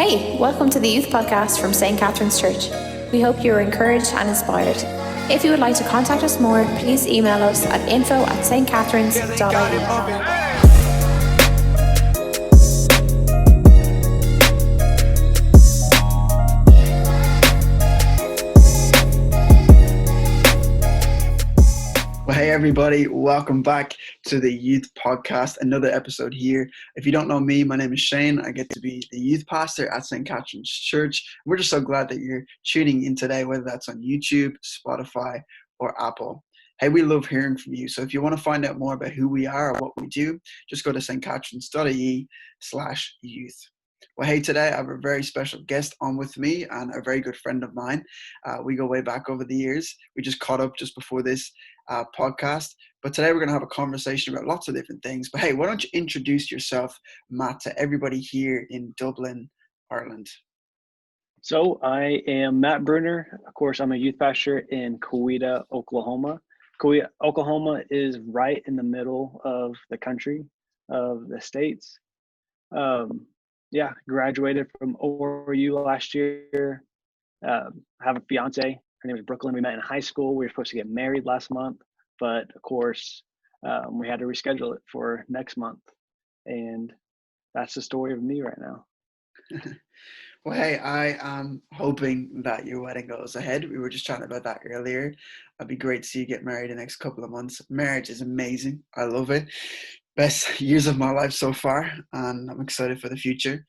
Hey, welcome to the Youth Podcast from St. Catherine's Church. We hope you are encouraged and inspired. If you would like to contact us more, please email us at info@stcatharines.ie. Well, hey everybody, welcome back to the Youth Podcast, another episode here. If you don't know me, my name is Shane. I get to be the youth pastor at St. Catherine's Church. We're just so glad that you're tuning in today, whether that's on YouTube, Spotify, or Apple. Hey, we love hearing from you. So if you want to find out more about who we are or what we do, just go to stcatharines.ie/youth. Well, hey, today I have a very special guest on with me and a very good friend of mine. We go way back over the years. We just caught up just before this podcast. But today we're going to have a conversation about lots of different things. But hey, why don't you introduce yourself, Matt, to everybody here in Dublin, Ireland? So I am Matt Brunner. Of course, I'm a youth pastor in Coweta, Oklahoma. Coweta, Oklahoma is right in the middle of the country, of the states. Graduated from ORU last year. Have a fiance. Her name is Brooklyn. We met in high school. We were supposed to get married last month, but of course, we had to reschedule it for next month. And that's the story of me right now. Well, hey, I am hoping that your wedding goes ahead. We were just chatting about that earlier. It'd be great to see you get married in the next couple of months. Marriage is amazing. I love it. Best years of my life so far, and I'm excited for the future.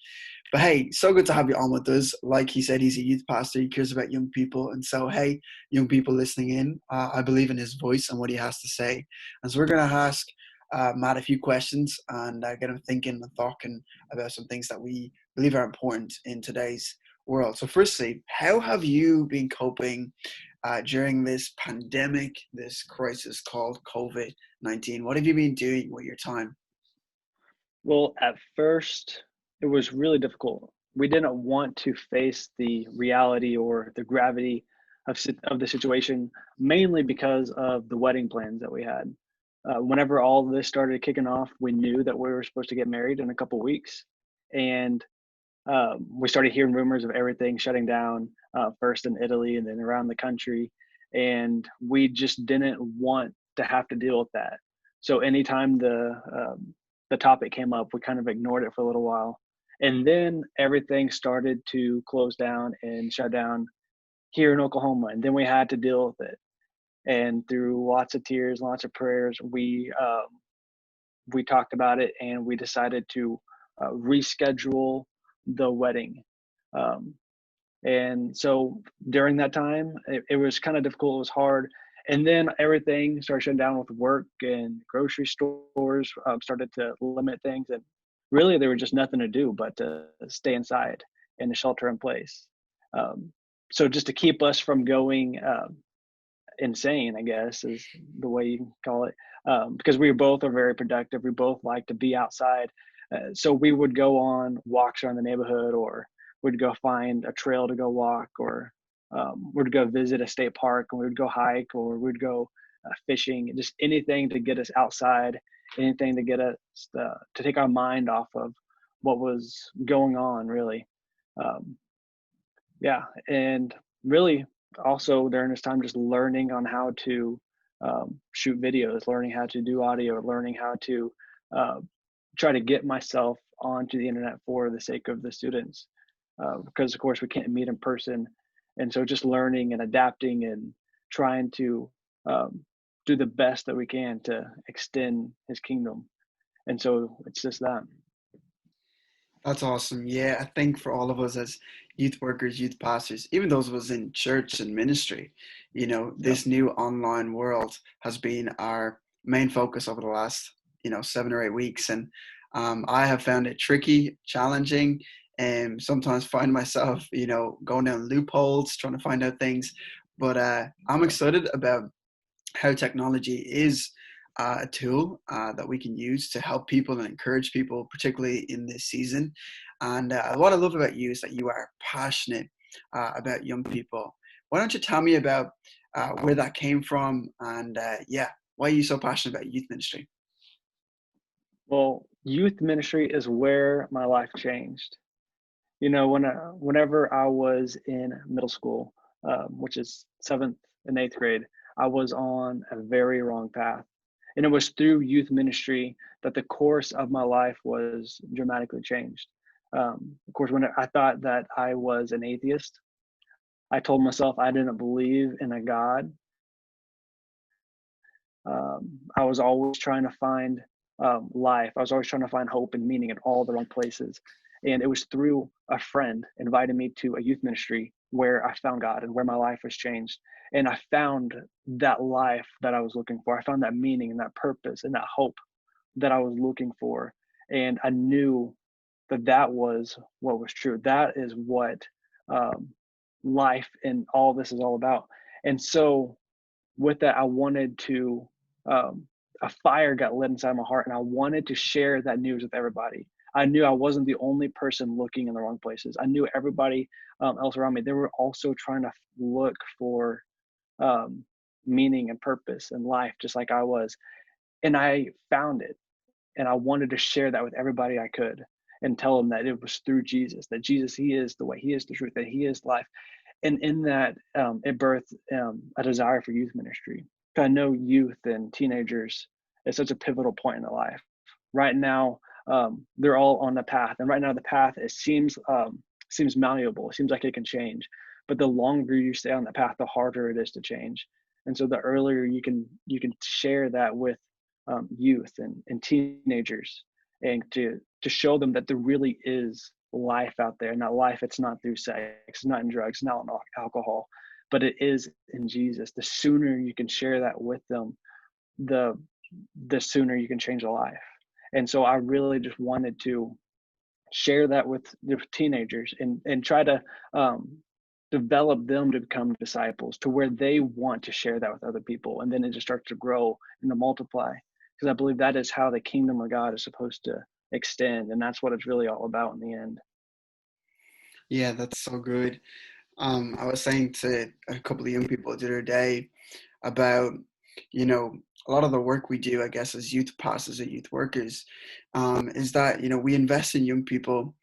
But hey, so good to have you on with us. Like he said, he's a youth pastor. He cares about young people. And so, hey, young people listening in, I believe in his voice and what he has to say. And so we're going to ask Matt a few questions and get him thinking and talking about some things that we believe are important in today's world. So firstly, how have you been coping during this pandemic, this crisis called COVID-19? What have you been doing with your time? Well, at first, it was really difficult. We didn't want to face the reality or the gravity of the situation, mainly because of the wedding plans that we had. Whenever all of this started kicking off, we knew that we were supposed to get married in a couple weeks. And we started hearing rumors of everything shutting down, first in Italy and then around the country. And we just didn't want to have to deal with that. So anytime the topic came up, we kind of ignored it for a little while. And then everything started to close down and shut down here in Oklahoma. And then we had to deal with it. And through lots of tears, lots of prayers, we talked about it and we decided to reschedule the wedding. And so during that time, it was kind of difficult. It was hard. And then everything started shutting down with work, and grocery stores started to limit things. And really, there was just nothing to do but to stay inside and to shelter in place. So just to keep us from going insane, I guess, is the way you can call it, because we both are very productive. We both like to be outside. So we would go on walks around the neighborhood, or we'd go find a trail to go walk, or we'd go visit a state park, and we would go hike, or we'd go fishing, just anything to get us outside, anything to get us to take our mind off of what was going on, really. And really also during this time, just learning on how to shoot videos, learning how to do audio, learning how to try to get myself onto the internet for the sake of the students, because of course we can't meet in person. And so just learning and adapting and trying to do the best that we can to extend his kingdom. And so it's just that. That's awesome. Yeah, I think for all of us as youth workers, youth pastors, even those of us in church and ministry, this new online world has been our main focus over the last, 7 or 8 weeks. And I have found it tricky, challenging, and sometimes find myself, going down loopholes, trying to find out things. But I'm excited about how technology is a tool that we can use to help people and encourage people, particularly in this season. And what I love about you is that you are passionate about young people. Why don't you tell me about where that came from and why are you so passionate about youth ministry? Well, youth ministry is where my life changed. Whenever I was in middle school, which is seventh and eighth grade, I was on a very wrong path. And it was through youth ministry that the course of my life was dramatically changed. Of course, when I thought that I was an atheist, I told myself I didn't believe in a God. I was always trying to find life. I was always trying to find hope and meaning in all the wrong places. And it was through a friend invited me to a youth ministry where I found God and where my life was changed. And I found that life that I was looking for. I found that meaning and that purpose and that hope that I was looking for. And I knew that that was what was true. That is what um, life and all this is all about. And so with that, I wanted to, a fire got lit inside my heart, and I wanted to share that news with everybody. I knew I wasn't the only person looking in the wrong places. I knew everybody else around me, they were also trying to look for um, meaning and purpose in life, just like I was. And I found it. And I wanted to share that with everybody I could and tell them that it was through Jesus, that Jesus, He is the way, He is the truth, that He is life. And in that, it birthed a desire for youth ministry. I know youth and teenagers is such a pivotal point in their life. Right now, they're all on the path, and right now the path it seems malleable. It seems like it can change, but the longer you stay on that path, the harder it is to change. And so the earlier you can share that with youth and teenagers, and to show them that there really is life out there, and that life it's not through sex, it's not in drugs, it's not in alcohol, but it is in Jesus. The sooner you can share that with them, the the sooner you can change a life. And so I really just wanted to share that with the teenagers and try to develop them to become disciples to where they want to share that with other people, and then it just starts to grow and to multiply, because I believe that is how the kingdom of God is supposed to extend, and that's what it's really all about in the end. Yeah, that's so good. I was saying to a couple of young people the other day about, you know, a lot of the work we do, I guess, as youth pastors or youth workers, is that, we invest in young people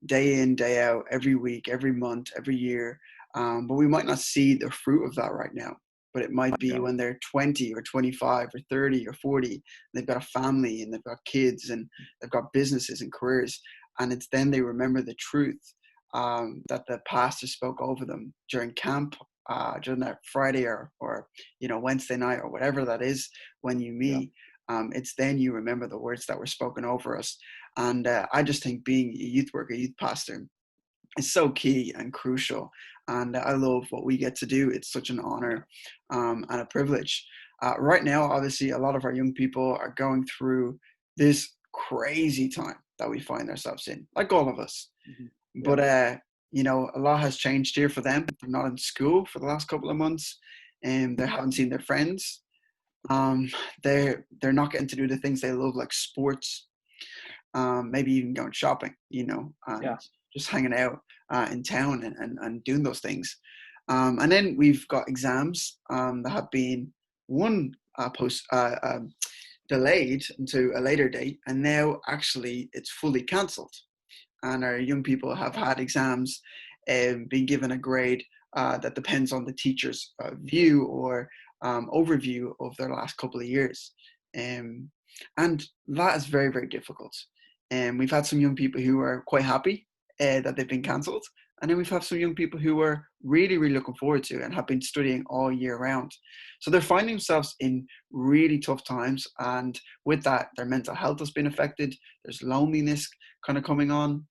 day in, day out, every week, every month, every year. But we might not see the fruit of that right now. But it might be Yeah. when they're 20 or 25 or 30 or 40, and they've got a family and they've got kids and they've got businesses and careers. And it's then they remember the truth that the pastor spoke over them during camp, during that Friday or Wednesday night or whatever that is when you Yeah. meet. It's then you remember the words that were spoken over us. And I just think being a youth worker, youth pastor, is so key and crucial. And I love what we get to do. It's such an honor and a privilege. Right now, obviously, a lot of our young people are going through this crazy time that we find ourselves in, like all of us. Mm-hmm. Yeah. But a lot has changed here for them. They're not in school for the last couple of months, and they haven't seen their friends. Um, they're not getting to do the things they love, like sports, maybe even going shopping, and Yeah. just hanging out in town and doing those things. And then we've got exams that have been one delayed into a later date, and now actually it's fully cancelled. And our young people have had exams and been given a grade that depends on the teacher's view or overview of their last couple of years. And that is very, very difficult. And we've had some young people who are quite happy that they've been cancelled. And then we've had some young people who are really, really looking forward to and have been studying all year round. So they're finding themselves in really tough times. And with that, their mental health has been affected. There's loneliness kind of coming on.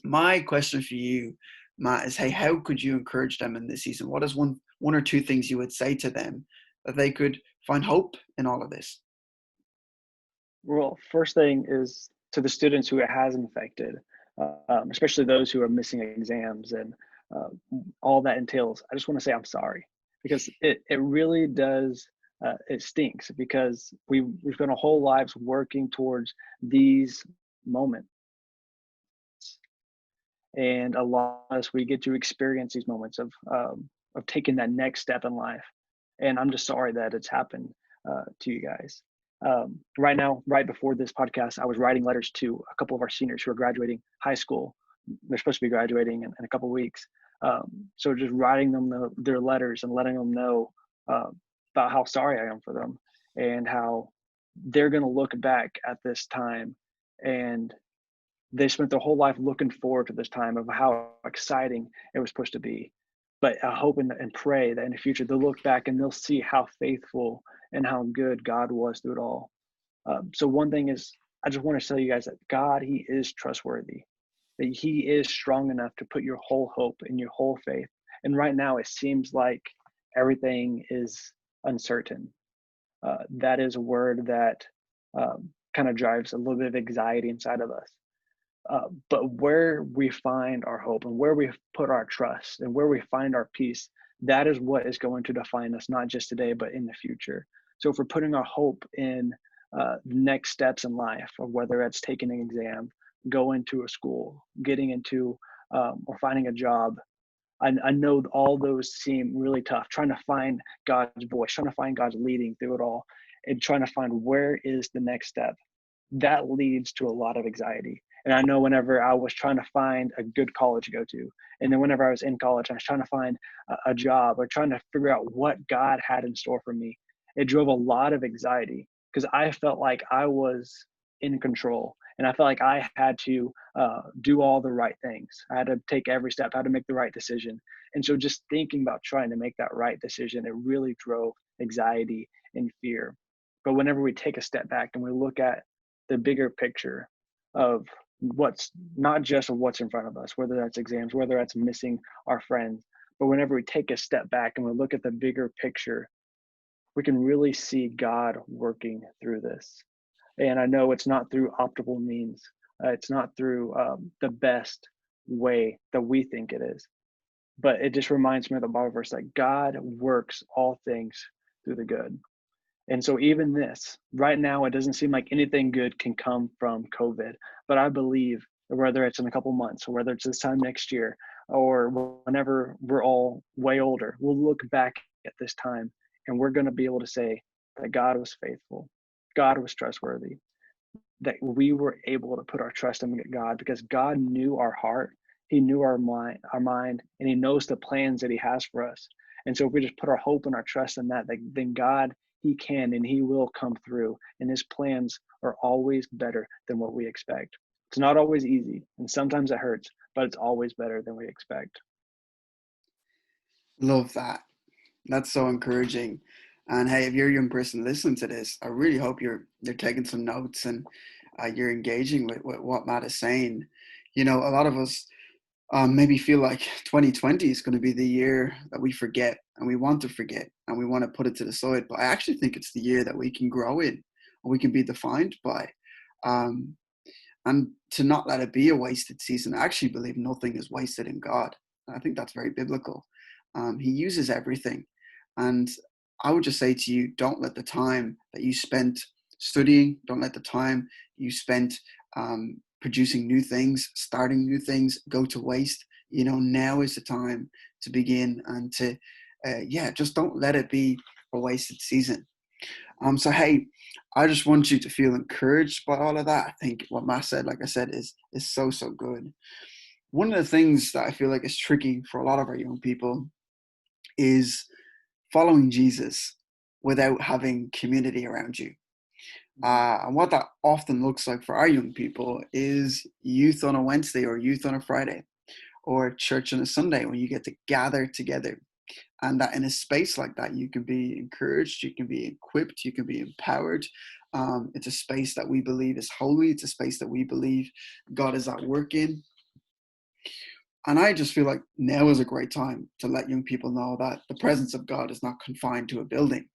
My question for you, Matt, is hey, how could you encourage them in this season? What is one or two things you would say to them that they could find hope in all of this? Well, first thing is to the students who it has infected, especially those who are missing exams and uh, all that entails. I just want to say I'm sorry, because it really does. It stinks because we spent our whole lives working towards these moments, and a lot of us we get to experience these moments of taking that next step in life. And I'm just sorry that it's happened to you guys. Right now, right before this podcast, I was writing letters to a couple of our seniors who are graduating high school they're supposed to be graduating in a couple of weeks. So just writing them their letters and letting them know about how sorry I am for them, and how they're going to look back at this time, and they spent their whole life looking forward to this time of how exciting it was supposed to be. But I hope and pray that in the future they'll look back and they'll see how faithful and how good God was through it all. So one thing is, I just want to tell you guys that God, He is trustworthy, that He is strong enough to put your whole hope and your whole faith. And right now it seems like everything is uncertain. That is a word that kind of drives a little bit of anxiety inside of us. But where we find our hope and where we put our trust and where we find our peace, that is what is going to define us, not just today, but in the future. So if we're putting our hope in the next steps in life, or whether it's taking an exam, going to a school, getting into or finding a job, I know all those seem really tough, trying to find God's voice, trying to find God's leading through it all, and trying to find where is the next step. That leads to a lot of anxiety. And I know whenever I was trying to find a good college to go to, and then whenever I was in college, I was trying to find a job or trying to figure out what God had in store for me, it drove a lot of anxiety because I felt like I was in control. And I felt like I had to do all the right things. I had to take every step, I had to make the right decision. And so just thinking about trying to make that right decision, it really drove anxiety and fear. But whenever we take a step back and we look at the bigger picture of what's not just of what's in front of us, whether that's exams, whether that's missing our friends, but whenever we take a step back and we look at the bigger picture, we can really see God working through this. And I know it's not through optimal means. It's not through the best way that we think it is. But it just reminds me of the Bible verse that God works all things through the good. And so even this, right now, it doesn't seem like anything good can come from COVID. But I believe that whether it's in a couple months or whether it's this time next year or whenever we're all way older, we'll look back at this time and we're going to be able to say that God was faithful. God was trustworthy, that we were able to put our trust in God because God knew our heart. He knew our mind, and He knows the plans that He has for us. And so if we just put our hope and our trust in that, then God, He can and He will come through. And His plans are always better than what we expect. It's not always easy, and sometimes it hurts, but it's always better than we expect. Love that. That's so encouraging. And hey, if you're a young person listening to this, I really hope you're taking some notes and you're engaging with what Matt is saying. You know, a lot of us maybe feel like 2020 is going to be the year that we forget and we want to forget and we want to put it to the side. But I actually think it's the year that we can grow in and we can be defined by. And to not let it be a wasted season. I actually believe nothing is wasted in God. I think that's very biblical. He uses everything. And I would just say to you, don't let the time that you spent studying, don't let the time you spent producing new things, starting new things, go to waste. You know, now is the time to begin and to, just don't let it be a wasted season. So, hey, I just want you to feel encouraged by all of that. I think what Matt said, like I said, is so, so good. One of the things that I feel like is tricky for a lot of our young people is following Jesus without having community around you. And what that often looks like for our young people is youth on a Wednesday or youth on a Friday or church on a Sunday when you get to gather together. And that in a space like that, you can be encouraged, you can be equipped, you can be empowered. It's a space that we believe is holy. It's a space that we believe God is at work in. And I just feel like now is a great time to let young people know that the presence of God is not confined to a building.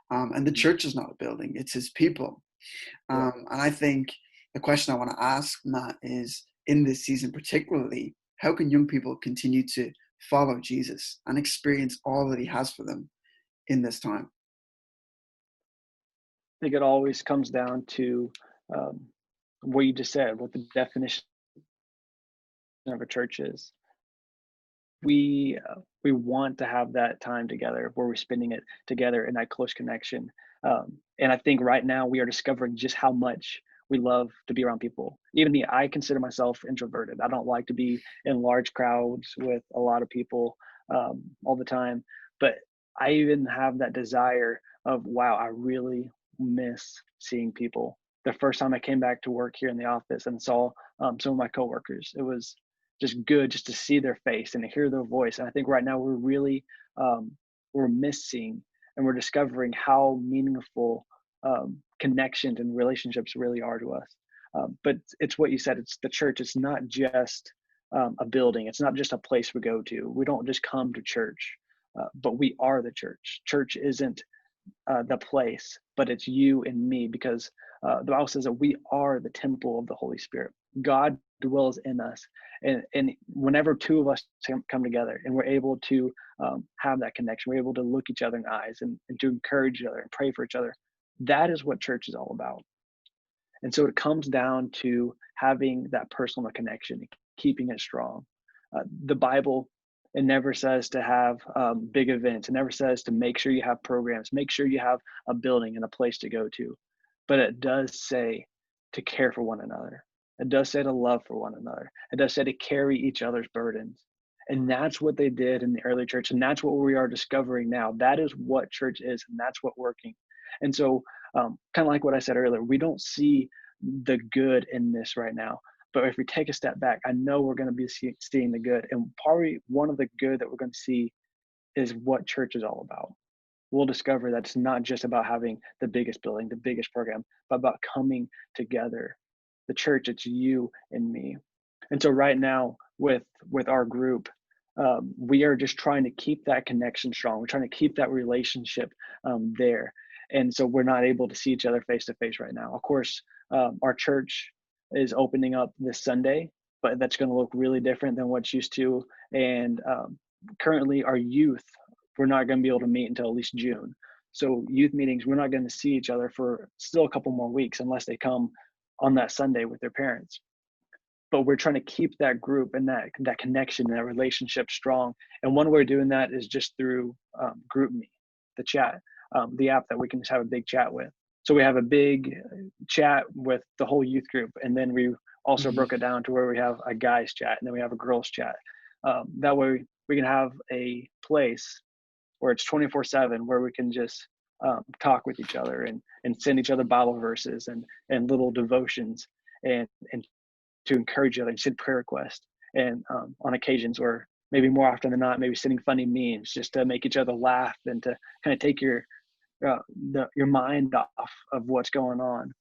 And the church is not a building, it's His people. And I think the question I want to ask, Matt, is in this season particularly, how can young people continue to follow Jesus and experience all that He has for them in this time? I think it always comes down to what you just said, what the definition of a church is. We want to have that time together where we're spending it together in that close connection. And I think right now we are discovering just how much we love to be around people. Even me, I consider myself introverted. I don't like to be in large crowds with a lot of people all the time. But I even have that desire of, wow, I really miss seeing people. The first time I came back to work here in the office and saw some of my coworkers, it was just good just to see their face and to hear their voice. And I think right now we're really we're missing and we're discovering how meaningful connections and relationships really are to us. But it's what you said. It's the church. It's not just a building. It's not just a place we go to. We don't just come to church, but we are the church. Church isn't the place, but it's you and me, because the Bible says that we are the temple of the Holy Spirit. God dwells in us, and whenever two of us come together and we're able to have that connection, we're able to look each other in the eyes and to encourage each other and pray for each other. That is what church is all about. And so it comes down to having that personal connection, keeping it strong. The Bible, it never says to have big events. It never says to make sure you have programs, make sure you have a building and a place to go to. But it does say to care for one another. It does say to love for one another. It does say to carry each other's burdens. And that's what they did in the early church. And that's what we are discovering now. That is what church is, and that's what working. And so kind of like what I said earlier, we don't see the good in this right now. But if we take a step back, I know we're going to be seeing the good. And probably one of the good that we're going to see is what church is all about. We'll discover that it's not just about having the biggest building, the biggest program, but about coming together. The church, it's you and me. And so right now with our group, we are just trying to keep that connection strong. We're trying to keep that relationship there. And so we're not able to see each other face to face right now. Of course, our church is opening up this Sunday, but that's going to look really different than what's used to. And currently our youth, we're not going to be able to meet until at least June. So youth meetings, we're not going to see each other for still a couple more weeks unless they come on that Sunday with their parents. But we're trying to keep that group and that connection and that relationship strong. And one way of doing that is just through GroupMe, the chat, the app that we can just have a big chat with. So we have a big chat with the whole youth group. And then we also broke it down to where we have a guys chat and then we have a girls chat. That way we can have a place where it's 24/7, where we can just talk with each other and send each other Bible verses and little devotions and to encourage each other and send prayer requests. And on occasions, or maybe more often than not, maybe sending funny memes just to make each other laugh and to kind of take your mind off of what's going on.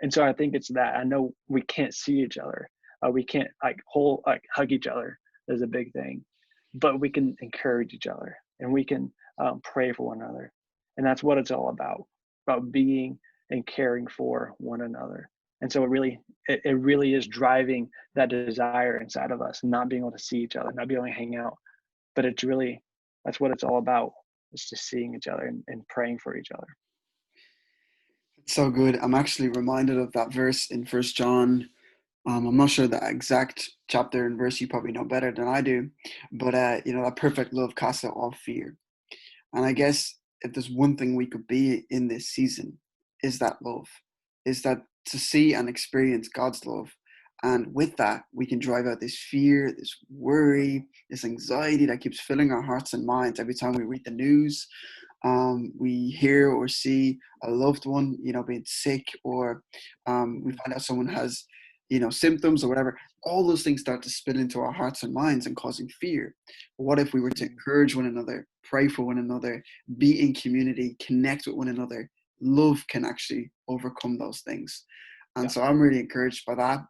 And so I think it's that. I know we can't see each other. We can't hug each other is a big thing, but we can encourage each other and we can pray for one another. And that's what it's all about being and caring for one another. And so it really is driving that desire inside of us, not being able to see each other, not being able to hang out. But that's what it's all about. It's just seeing each other and praying for each other. It's so good. I'm actually reminded of that verse in First John. I'm not sure the exact chapter and verse, you probably know better than I do, but that perfect love casts out all fear. And I guess if there's one thing we could be in this season, is that love, is that to see and experience God's love. And with that, we can drive out this fear, this worry, this anxiety that keeps filling our hearts and minds every time we read the news. We hear or see a loved one, being sick, or we find out someone has, symptoms or whatever. All those things start to spill into our hearts and minds and causing fear. But what if we were to encourage one another, pray for one another, be in community, connect with one another? Love can actually overcome those things. And so I'm really encouraged by that.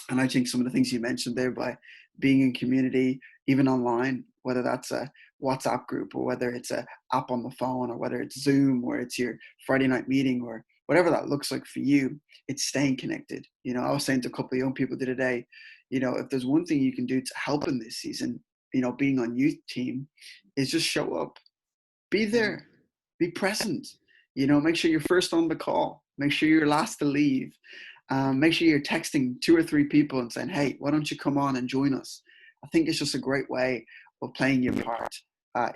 And I think some of the things you mentioned there, by being in community, even online, whether that's a WhatsApp group or whether it's an app on the phone or whether it's Zoom or it's your Friday night meeting or whatever that looks like for you, it's staying connected. I was saying to a couple of young people the other day, if there's one thing you can do to help in this season, being on youth team, is just show up, be there, be present, make sure you're first on the call, make sure you're last to leave. Make sure you're texting 2 or 3 people and saying, hey, why don't you come on and join us? I think it's just a great way of playing your part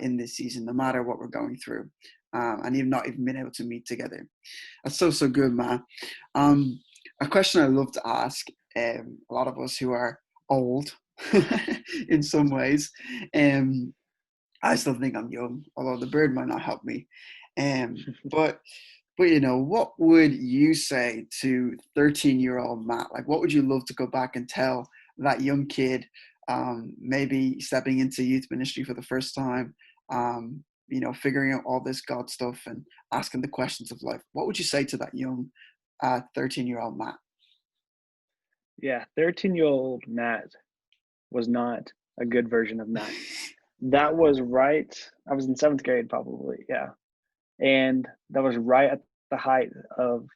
in this season, no matter what we're going through, and even not even being able to meet together. That's so good, man. a question I love to ask a lot of us who are old in some ways. Um, I still think I'm young, although the bird might not help me. Um, but what would you say to 13-year-old Matt? Like, what would you love to go back and tell that young kid, maybe stepping into youth ministry for the first time, figuring out all this God stuff and asking the questions of life? What would you say to that young 13-year-old Matt? Yeah, 13-year-old Matt was not a good version of Matt. That was right. I was in seventh grade, probably. Yeah. And that was right at the height of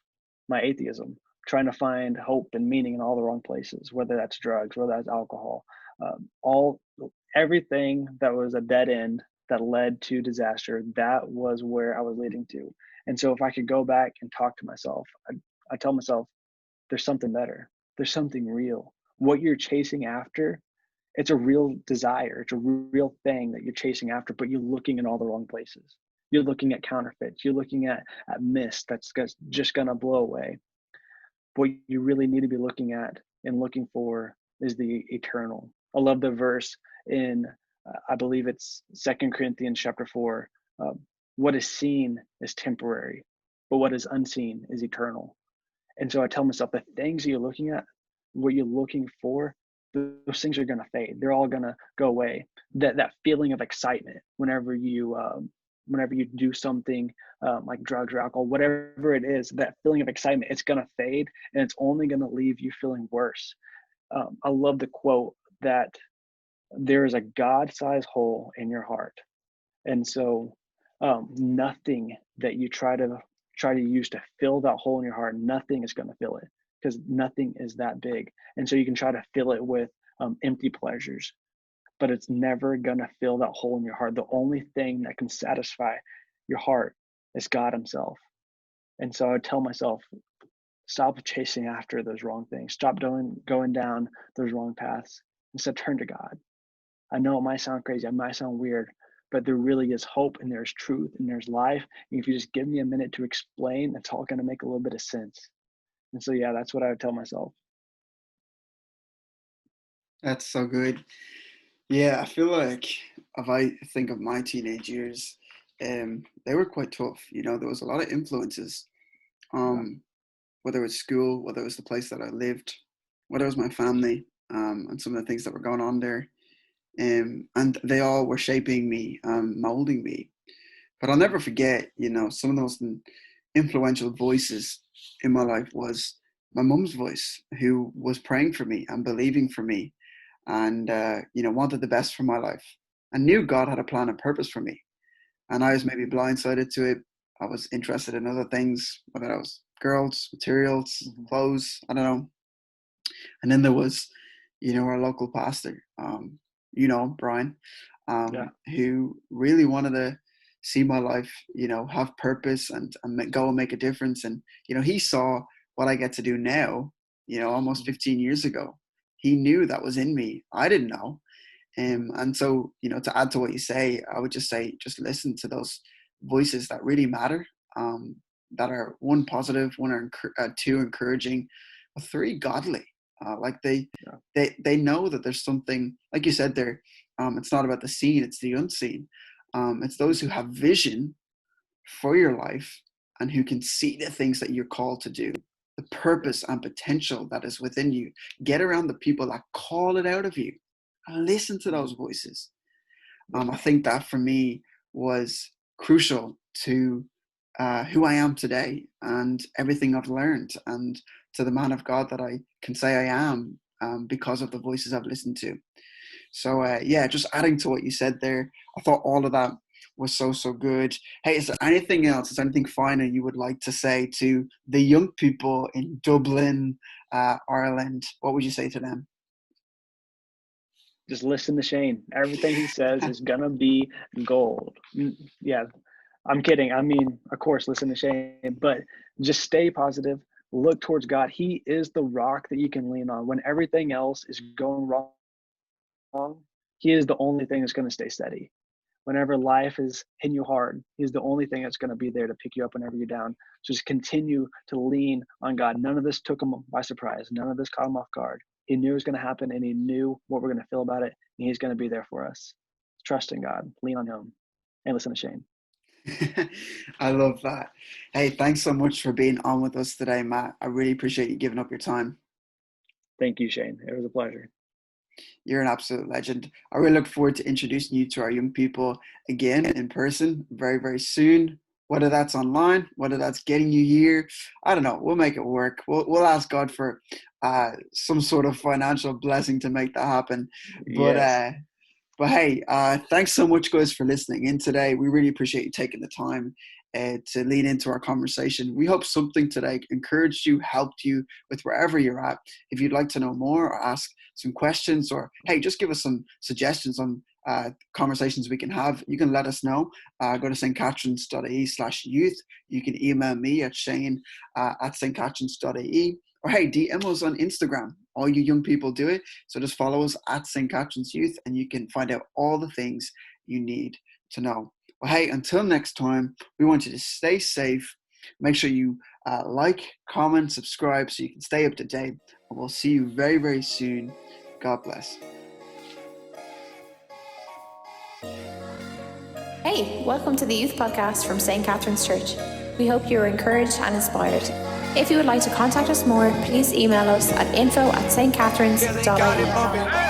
my atheism, trying to find hope and meaning in all the wrong places, whether that's drugs, whether that's alcohol, all everything that was a dead end that led to disaster. That was where I was leading to. And so if I could go back and talk to myself, I tell myself, there's something better. There's something real. What you're chasing after, it's a real desire. It's a real thing that you're chasing after, but you're looking in all the wrong places. You're looking at counterfeits. You're looking at mist that's just going to blow away. What you really need to be looking at and looking for is the eternal. I love the verse in, I believe it's 2 Corinthians chapter 4. What is seen is temporary, but what is unseen is eternal. And so I tell myself the things you're looking at, what you're looking for, those things are going to fade. They're all going to go away. That feeling of excitement whenever you do something like drugs or alcohol, whatever it is, that feeling of excitement, it's going to fade, and it's only going to leave you feeling worse. I love the quote that there is a God-sized hole in your heart, and so nothing that you try to use to fill that hole in your heart, nothing is going to fill it, because nothing is that big. And so you can try to fill it with empty pleasures, but it's never going to fill that hole in your heart. The only thing that can satisfy your heart is God himself. And so I tell myself, stop chasing after those wrong things. Stop going down those wrong paths. Instead, turn to God. I know it might sound crazy, it might sound weird, but there really is hope, and there's truth, and there's life. And if you just give me a minute to explain, it's all going to make a little bit of sense. And so, yeah, that's what I would tell myself. That's so good. Yeah, I feel like if I think of my teenage years, they were quite tough. There was a lot of influences, Yeah. whether it was school, whether it was the place that I lived, whether it was my family, and some of the things that were going on there. And they all were shaping me, molding me. But I'll never forget, some of those influential voices in my life was my mum's voice, who was praying for me and believing for me, and wanted the best for my life, and knew God had a plan and purpose for me. And I was maybe blindsided to it. I was interested in other things, whether that was girls, materials, Mm-hmm. clothes, I don't know. And then there was, our local pastor, Brian, Yeah. who really wanted to see my life, have purpose and go and make a difference. And, he saw what I get to do now, almost 15 years ago. He knew that was in me. I didn't know. And so, to add to what you say, I would just say, just listen to those voices that really matter, that are one, positive, one, are two, encouraging, or three, godly. Like they know that there's something, like you said there, it's not about the seen, it's the unseen. It's those who have vision for your life and who can see the things that you're called to do, the purpose and potential that is within you. Get around the people that call it out of you and listen to those voices. I think that for me was crucial to who I am today and everything I've learned, and to the man of God that I can say I am, because of the voices I've listened to. So just adding to what you said there, I thought all of that was so, so good. Hey, is there anything else? Is there anything final you would like to say to the young people in Dublin, Ireland? What would you say to them? Just listen to Shane. Everything he says is going to be gold. Yeah, I'm kidding. I mean, of course, listen to Shane, but just stay positive. Look towards God. He is the rock that you can lean on. When everything else is going wrong, he is the only thing that's going to stay steady. whenever life is hitting you hard. He's the only thing that's going to be there to pick you up whenever you're down. So just continue to lean on God. None of this took him by surprise. None of this caught him off guard. He knew it was going to happen, and he knew what we're going to feel about it, and he's going to be there for us. Trust in God, lean on him, and listen to Shane. I love that. Hey, thanks so much for being on with us today, Matt. I really appreciate you giving up your time. Thank you, Shane. It was a pleasure. You're an absolute legend. I really look forward to introducing you to our young people again in person very, very soon. Whether that's online, whether that's getting you here, I don't know. We'll make it work. We'll ask God for some sort of financial blessing to make that happen. Yes. But hey, thanks so much, guys, for listening in today. We really appreciate you taking the time to lean into our conversation. We hope something today encouraged you, helped you with wherever you're at. If you'd like to know more or ask some questions, or hey, just give us some suggestions on conversations we can have, you can let us know. Go to stcatharines.ie/youth. You can email me at Shane at stcatharines.ie. Or hey, DM us on Instagram. All you young people do it. So just follow us at St. Catherine's Youth, and you can find out all the things you need to know. Well, hey, until next time, we want you to stay safe. Make sure you like, comment, subscribe so you can stay up to date. And we'll see you very, very soon. God bless. Hey, welcome to the Youth Podcast from St. Catherine's Church. We hope you are encouraged and inspired. If you would like to contact us more, please email us at info@stcatharines.ie.